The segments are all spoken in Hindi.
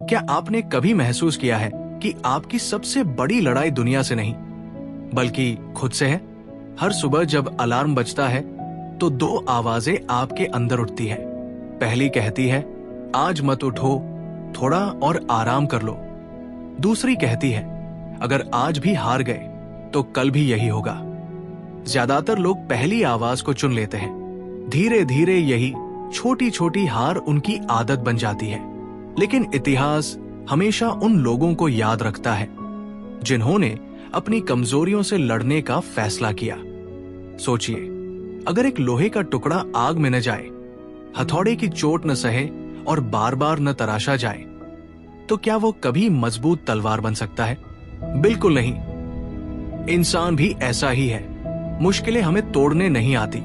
क्या आपने कभी महसूस किया है कि आपकी सबसे बड़ी लड़ाई दुनिया से नहीं बल्कि खुद से है? हर सुबह जब अलार्म बजता है तो दो आवाजें आपके अंदर उठती है। पहली कहती है आज मत उठो, थोड़ा और आराम कर लो। दूसरी कहती है अगर आज भी हार गए तो कल भी यही होगा। ज्यादातर लोग पहली आवाज को चुन लेते हैं। धीरे धीरे यही छोटी छोटी हार उनकी आदत बन जाती है। लेकिन इतिहास हमेशा उन लोगों को याद रखता है जिन्होंने अपनी कमजोरियों से लड़ने का फैसला किया। सोचिए, अगर एक लोहे का टुकड़ा आग में न जाए, हथौड़े की चोट न सहे और बार बार न तराशा जाए, तो क्या वो कभी मजबूत तलवार बन सकता है? बिल्कुल नहीं। इंसान भी ऐसा ही है। मुश्किलें हमें तोड़ने नहीं आती,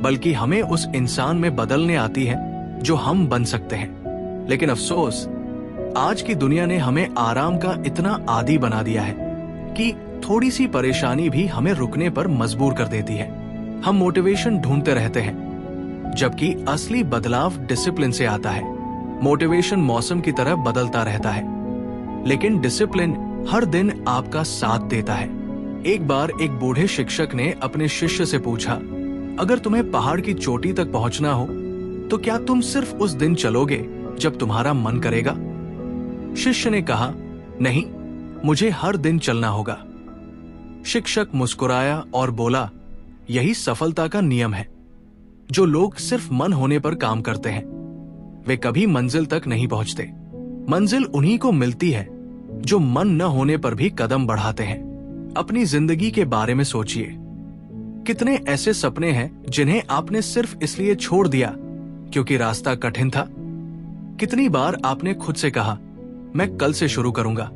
बल्कि हमें उस इंसान में बदलने आती है जो हम बन सकते हैं। लेकिन अफसोस, आज की दुनिया ने हमें आराम का इतना आदी बना दिया है कि थोड़ी सी परेशानी भी हमें रुकने पर मजबूर कर देती है। हम मोटिवेशन ढूंढते रहते हैं, जबकि असली बदलाव डिसिप्लिन से आता है। मोटिवेशन मौसम की तरह बदलता रहता है, लेकिन डिसिप्लिन हर दिन आपका साथ देता है। एक बार एक बूढ़े शिक्षक ने अपने शिष्य से पूछा, अगर तुम्हें पहाड़ की चोटी तक पहुंचना हो तो क्या तुम सिर्फ उस दिन चलोगे जब तुम्हारा मन करेगा? शिष्य ने कहा, नहीं, मुझे हर दिन चलना होगा। शिक्षक मुस्कुराया और बोला, यही सफलता का नियम है। जो लोग सिर्फ मन होने पर काम करते हैं वे कभी मंजिल तक नहीं पहुंचते। मंजिल उन्हीं को मिलती है जो मन न होने पर भी कदम बढ़ाते हैं। अपनी जिंदगी के बारे में सोचिए। कितने ऐसे सपने हैं जिन्हें आपने सिर्फ इसलिए छोड़ दिया क्योंकि रास्ता कठिन था? कितनी बार आपने खुद से कहा, मैं कल से शुरू करूंगा,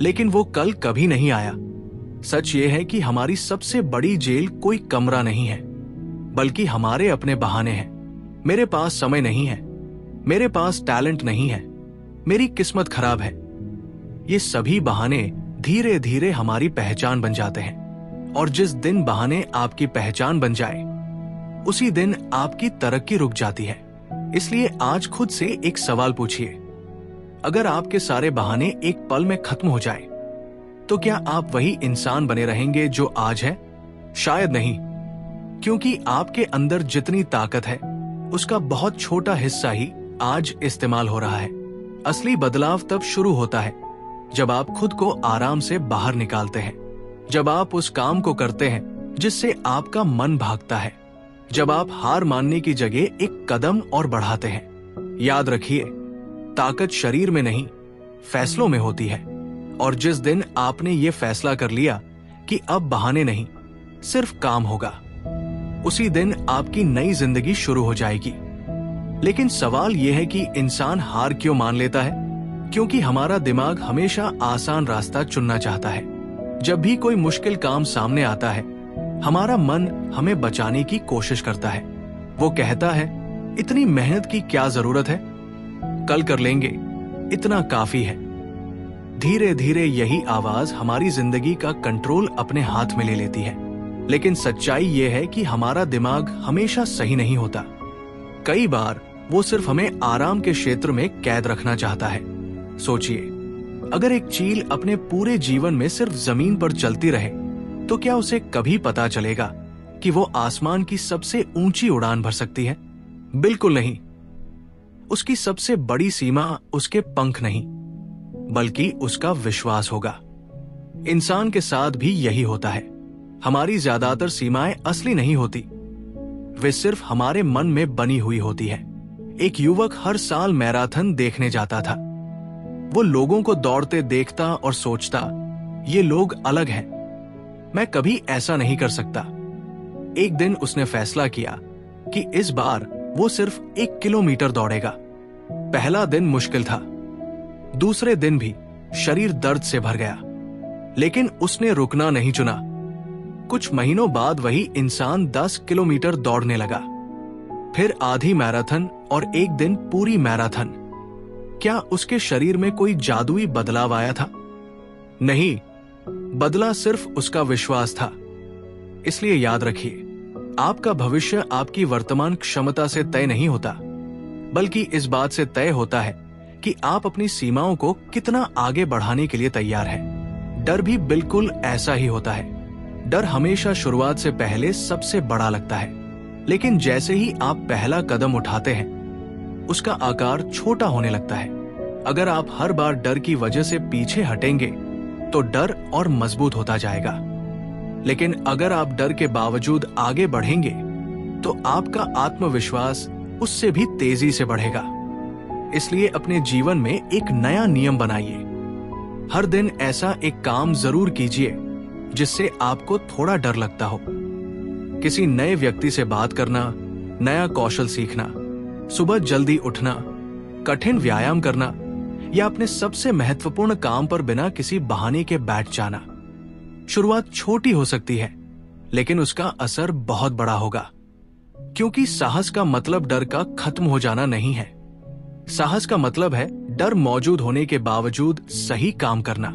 लेकिन वो कल कभी नहीं आया। सच ये है कि हमारी सबसे बड़ी जेल कोई कमरा नहीं है, बल्कि हमारे अपने बहाने हैं। मेरे पास समय नहीं है, मेरे पास टैलेंट नहीं है, मेरी किस्मत खराब है। ये सभी बहाने धीरे धीरे हमारी पहचान बन जाते हैं, और जिस दिन बहाने आपकी पहचान बन जाए उसी दिन आपकी तरक्की रुक जाती है। इसलिए आज खुद से एक सवाल पूछिए, अगर आपके सारे बहाने एक पल में खत्म हो जाए तो क्या आप वही इंसान बने रहेंगे जो आज है? शायद नहीं, क्योंकि आपके अंदर जितनी ताकत है उसका बहुत छोटा हिस्सा ही आज इस्तेमाल हो रहा है। असली बदलाव तब शुरू होता है जब आप खुद को आराम से बाहर निकालते हैं, जब आप उस काम को करते हैं जिससे आपका मन भागता है, जब आप हार मानने की जगह एक कदम और बढ़ाते हैं। याद रखिए, ताकत शरीर में नहीं, फैसलों में होती है। और जिस दिन आपने ये फैसला कर लिया कि अब बहाने नहीं, सिर्फ काम होगा, उसी दिन आपकी नई जिंदगी शुरू हो जाएगी। लेकिन सवाल यह है कि इंसान हार क्यों मान लेता है? क्योंकि हमारा दिमाग हमेशा आसान रास्ता चुनना चाहता है। जब भी कोई मुश्किल काम सामने आता है, हमारा मन हमें बचाने की कोशिश करता है। वो कहता है, इतनी मेहनत की क्या जरूरत है, कल कर लेंगे, इतना काफी है। धीरे धीरे यही आवाज हमारी जिंदगी का कंट्रोल अपने हाथ में ले लेती है। लेकिन सच्चाई यह है कि हमारा दिमाग हमेशा सही नहीं होता। कई बार वो सिर्फ हमें आराम के क्षेत्र में कैद रखना चाहता है। सोचिए, अगर एक चील अपने पूरे जीवन में सिर्फ जमीन पर चलती रहे तो क्या उसे कभी पता चलेगा कि वो आसमान की सबसे ऊंची उड़ान भर सकती है? बिल्कुल नहीं। उसकी सबसे बड़ी सीमा उसके पंख नहीं, बल्कि उसका विश्वास होगा। इंसान के साथ भी यही होता है। हमारी ज्यादातर सीमाएं असली नहीं होती, वे सिर्फ हमारे मन में बनी हुई होती है। एक युवक हर साल मैराथन देखने जाता था। वो लोगों को दौड़ते देखता और सोचता, ये लोग अलग हैं, मैं कभी ऐसा नहीं कर सकता। एक दिन उसने फैसला किया कि इस बार वो सिर्फ 1 किलोमीटर दौड़ेगा। पहला दिन मुश्किल था, दूसरे दिन भी शरीर दर्द से भर गया, लेकिन उसने रुकना नहीं चुना। कुछ महीनों बाद वही इंसान 10 किलोमीटर दौड़ने लगा, फिर आधी मैराथन और एक दिन पूरी मैराथन। क्या उसके शरीर में कोई जादुई बदलाव आया था? नहीं, बदला सिर्फ उसका विश्वास था। इसलिए याद रखिए, आपका भविष्य आपकी वर्तमान क्षमता से तय नहीं होता, बल्कि इस बात से तय होता है कि आप अपनी सीमाओं को कितना आगे बढ़ाने के लिए तैयार हैं। डर भी बिल्कुल ऐसा ही होता है। डर हमेशा शुरुआत से पहले सबसे बड़ा लगता है, लेकिन जैसे ही आप पहला कदम उठाते हैं उसका आकार छोटा होने लगता है। अगर आप हर बार डर की वजह से पीछे हटेंगे तो डर और मजबूत होता जाएगा, लेकिन अगर आप डर के बावजूद आगे बढ़ेंगे तो आपका आत्मविश्वास उससे भी तेजी से बढ़ेगा। इसलिए अपने जीवन में एक नया नियम बनाइए। हर दिन ऐसा एक काम जरूर कीजिए जिससे आपको थोड़ा डर लगता हो। किसी नए व्यक्ति से बात करना, नया कौशल सीखना, सुबह जल्दी उठना, कठिन व्यायाम करना या अपने सबसे महत्वपूर्ण काम पर बिना किसी बहाने के बैठ जाना। शुरुआत छोटी हो सकती है, लेकिन उसका असर बहुत बड़ा होगा, क्योंकि साहस का मतलब डर का खत्म हो जाना नहीं है। साहस का मतलब है डर मौजूद होने के बावजूद सही काम करना।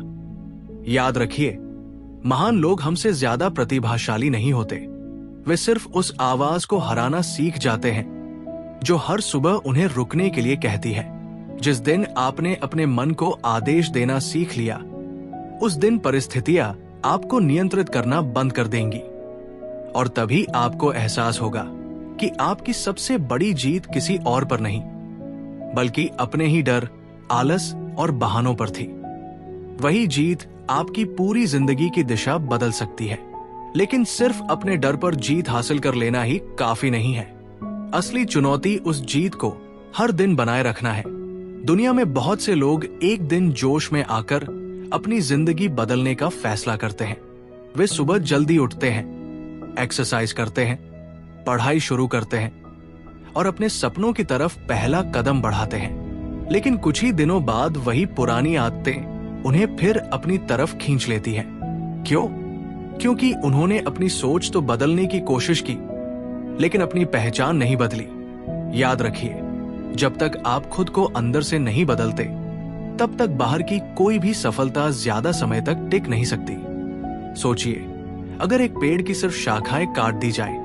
याद रखिए, महान लोग हमसे ज्यादा प्रतिभाशाली नहीं होते। वे सिर्फ उस आवाज को हराना सीख जाते हैं जो हर सुबह उन्हें रुकने के लिए कहती है। जिस दिन आपने अपने मन को आदेश देना सीख लिया, उस दिन परिस्थितियां आपको नियंत्रित करना बंद कर देंगी, और तभी आपको एहसास होगा कि आपकी सबसे बड़ी जीत किसी और पर नहीं, बल्कि अपने ही डर, आलस और बहानों पर थी। वही जीत आपकी पूरी जिंदगी की दिशा बदल सकती है। लेकिन सिर्फ अपने डर पर जीत हासिल कर लेना ही काफी नहीं है। असली चुनौती उस जीत को हर दिन बनाए रखना है। दुनिया में बहुत से लोग एक दिन जोश में आकर अपनी जिंदगी बदलने का फैसला करते हैं। वे सुबह जल्दी उठते हैं, एक्सरसाइज करते हैं, पढ़ाई शुरू करते हैं और अपने सपनों की तरफ पहला कदम बढ़ाते हैं। लेकिन कुछ ही दिनों बाद वही पुरानी आदतें उन्हें फिर अपनी तरफ खींच लेती हैं। क्यों? क्योंकि उन्होंने अपनी सोच तो बदलने की कोशिश की, लेकिन अपनी पहचान नहीं बदली। याद रखिए, जब तक आप खुद को अंदर से नहीं बदलते, तब तक बाहर की कोई भी सफलता ज्यादा समय तक टिक नहीं सकती। सोचिए, अगर एक पेड़ की सिर्फ शाखाएं काट दी जाए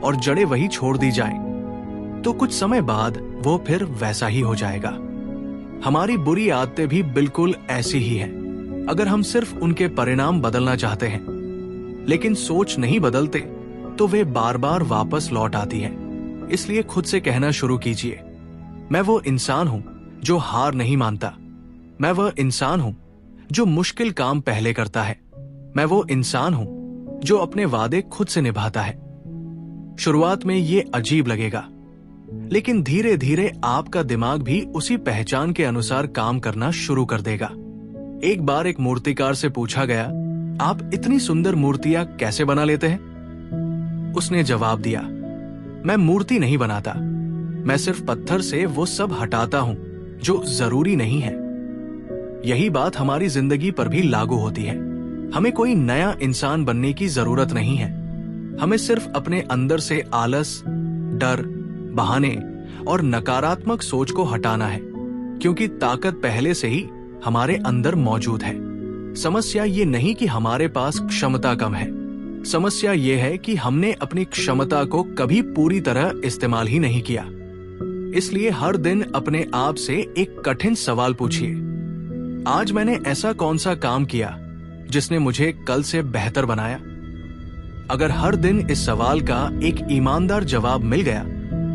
और जड़ें वही छोड़ दी जाएं, तो कुछ समय बाद वो फिर वैसा ही हो जाएगा। हमारी बुरी आदतें भी बिल्कुल ऐसी ही हैं। अगर हम सिर्फ उनके परिणाम बदलना चाहते हैं, लेकिन सोच नहीं बदलते, तो वे बार बार वापस लौट आती हैं। इसलिए खुद से कहना शुरू कीजिए, मैं वो इंसान हूं जो हार नहीं मानता। मैं वह इंसान हूं जो मुश्किल काम पहले करता है। मैं वो इंसान हूं जो अपने वादे खुद से निभाता है। शुरुआत में ये अजीब लगेगा, लेकिन धीरे धीरे आपका दिमाग भी उसी पहचान के अनुसार काम करना शुरू कर देगा। एक बार एक मूर्तिकार से पूछा गया, आप इतनी सुंदर मूर्तियां कैसे बना लेते हैं? उसने जवाब दिया, मैं मूर्ति नहीं बनाता, मैं सिर्फ पत्थर से वो सब हटाता हूं जो जरूरी नहीं है। यही बात हमारी जिंदगी पर भी लागू होती है। हमें कोई नया इंसान बनने की जरूरत नहीं है। हमें सिर्फ अपने अंदर से आलस, डर, बहाने और नकारात्मक सोच को हटाना है, क्योंकि ताकत पहले से ही हमारे अंदर मौजूद है। समस्या ये नहीं कि हमारे पास क्षमता कम है, समस्या ये है कि हमने अपनी क्षमता को कभी पूरी तरह इस्तेमाल ही नहीं किया। इसलिए हर दिन अपने आप से एक कठिन सवाल पूछिए, आज मैंने ऐसा कौन सा काम किया जिसने मुझे कल से बेहतर बनाया? अगर हर दिन इस सवाल का एक ईमानदार जवाब मिल गया,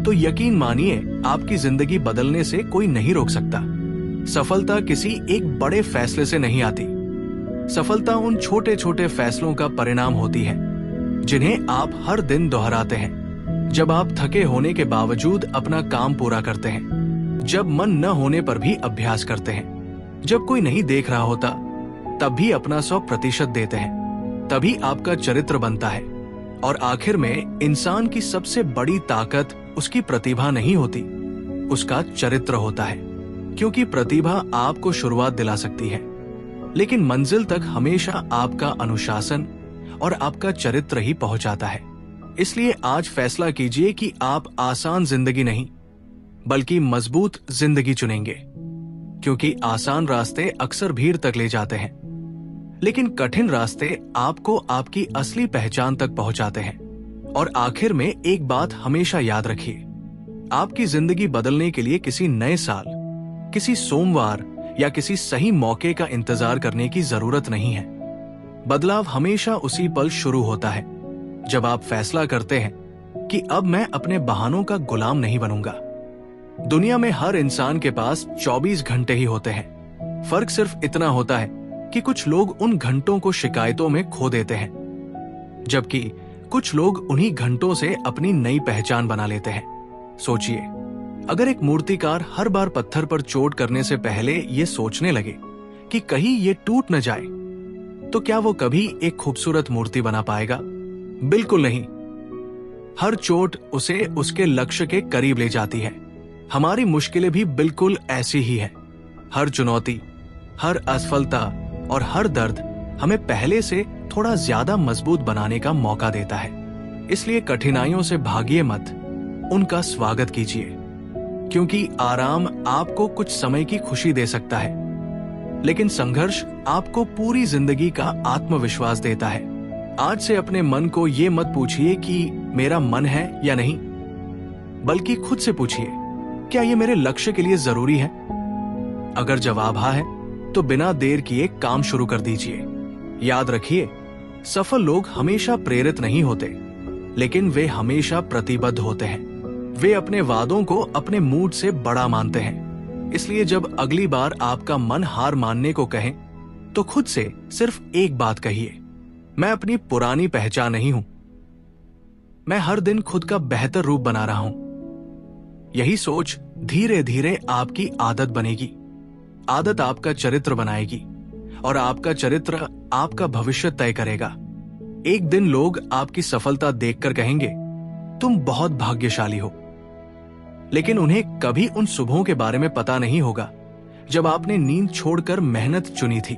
तो यकीन मानिए आपकी जिंदगी बदलने से कोई नहीं रोक सकता। सफलता किसी एक बड़े फैसले से नहीं आती। सफलता उन छोटे छोटे फैसलों का परिणाम होती है जिन्हें आप हर दिन दोहराते हैं। जब आप थके होने के बावजूद अपना काम पूरा करते हैं, जब मन न होने पर भी अभ्यास करते हैं, जब कोई नहीं देख रहा होता तब भी अपना 100% देते हैं, तभी आपका चरित्र बनता है। और आखिर में इंसान की सबसे बड़ी ताकत उसकी प्रतिभा नहीं होती, उसका चरित्र होता है। क्योंकि प्रतिभा आपको शुरुआत दिला सकती है, लेकिन मंजिल तक हमेशा आपका अनुशासन और आपका चरित्र ही पहुंचाता है। इसलिए आज फैसला कीजिए कि आप आसान जिंदगी नहीं, बल्कि मजबूत जिंदगी चुनेंगे। क्योंकि आसान रास्ते अक्सर भीड़ तक ले जाते हैं, लेकिन कठिन रास्ते आपको आपकी असली पहचान तक पहुंचाते हैं। और आखिर में एक बात हमेशा याद रखिए, आपकी जिंदगी बदलने के लिए किसी नए साल, किसी सोमवार या किसी सही मौके का इंतजार करने की जरूरत नहीं है। बदलाव हमेशा उसी पल शुरू होता है जब आप फैसला करते हैं कि अब मैं अपने बहानों का गुलाम नहीं बनूंगा। दुनिया में हर इंसान के पास 24 घंटे ही होते हैं। फर्क सिर्फ इतना होता है कि कुछ लोग उन घंटों को शिकायतों में खो देते हैं, जबकि कुछ लोग उन्हीं घंटों से अपनी नई पहचान बना लेते हैं। सोचिए, अगर एक मूर्तिकार हर बार पत्थर पर चोट करने से पहले ये सोचने लगे कि कहीं ये टूट न जाए, तो क्या वो कभी एक खूबसूरत मूर्ति बना पाएगा? बिल्कुल नहीं। हर चोट उसे उसके लक्ष्य के करीब ले जाती है। हमारी मुश्किलें भी बिल्कुल ऐसी ही है। हर चुनौती, हर असफलता और हर दर्द हमें पहले से थोड़ा ज्यादा मजबूत बनाने का मौका देता है। इसलिए कठिनाइयों से भागिए मत, उनका स्वागत कीजिए, क्योंकि आराम आपको कुछ समय की खुशी दे सकता है, लेकिन संघर्ष आपको पूरी जिंदगी का आत्मविश्वास देता है। आज से अपने मन को ये मत पूछिए कि मेरा मन है या नहीं, बल्कि खुद से पूछिए, क्या ये मेरे लक्ष्य के लिए जरूरी है? अगर जवाब हाँ है, तो बिना देर किए काम शुरू कर दीजिए। याद रखिए, सफल लोग हमेशा प्रेरित नहीं होते, लेकिन वे हमेशा प्रतिबद्ध होते हैं। वे अपने वादों को अपने मूड से बड़ा मानते हैं। इसलिए जब अगली बार आपका मन हार मानने को कहे, तो खुद से सिर्फ एक बात कहिए, मैं अपनी पुरानी पहचान नहीं हूं, मैं हर दिन खुद का बेहतर रूप बना रहा हूं। यही सोच धीरे धीरे आपकी आदत बनेगी। आदत आपका चरित्र बनाएगी और आपका चरित्र आपका भविष्य तय करेगा। एक दिन लोग आपकी सफलता देखकर कहेंगे, तुम बहुत भाग्यशाली हो, लेकिन उन्हें कभी उन सुबहों के बारे में पता नहीं होगा जब आपने नींद छोड़कर मेहनत चुनी थी।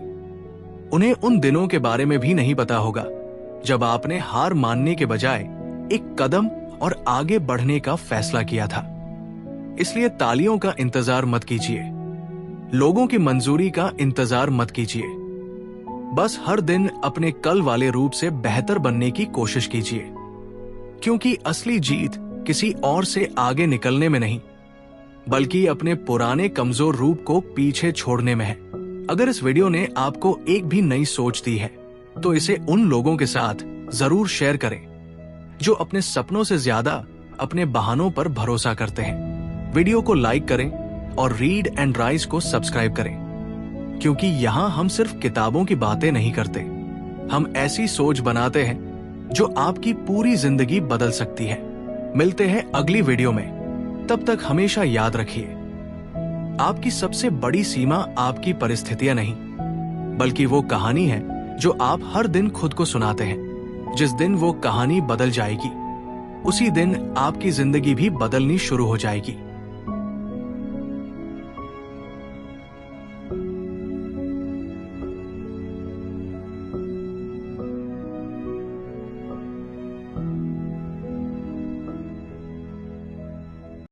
उन्हें उन दिनों के बारे में भी नहीं पता होगा जब आपने हार मानने के बजाय एक कदम और आगे बढ़ने का फैसला किया था। इसलिए तालियों का इंतजार मत कीजिए, लोगों की मंजूरी का इंतजार मत कीजिए। बस हर दिन अपने कल वाले रूप से बेहतर बनने की कोशिश कीजिए, क्योंकि असली जीत किसी और से आगे निकलने में नहीं, बल्कि अपने पुराने कमजोर रूप को पीछे छोड़ने में है। अगर इस वीडियो ने आपको एक भी नई सोच दी है, तो इसे उन लोगों के साथ जरूर शेयर करें जो अपने सपनों से ज्यादा अपने बहानों पर भरोसा करते हैं। वीडियो को लाइक करें और रीड एंड राइज को सब्सक्राइब करें, क्योंकि यहाँ हम सिर्फ किताबों की बातें नहीं करते, हम ऐसी सोच बनाते हैं जो आपकी पूरी जिंदगी बदल सकती है। मिलते हैं अगली वीडियो में। तब तक हमेशा याद रखिए, आपकी सबसे बड़ी सीमा आपकी परिस्थितियां नहीं, बल्कि वो कहानी है जो आप हर दिन खुद को सुनाते हैं। जिस दिन वो कहानी बदल जाएगी, उसी दिन आपकी जिंदगी भी बदलनी शुरू हो जाएगी।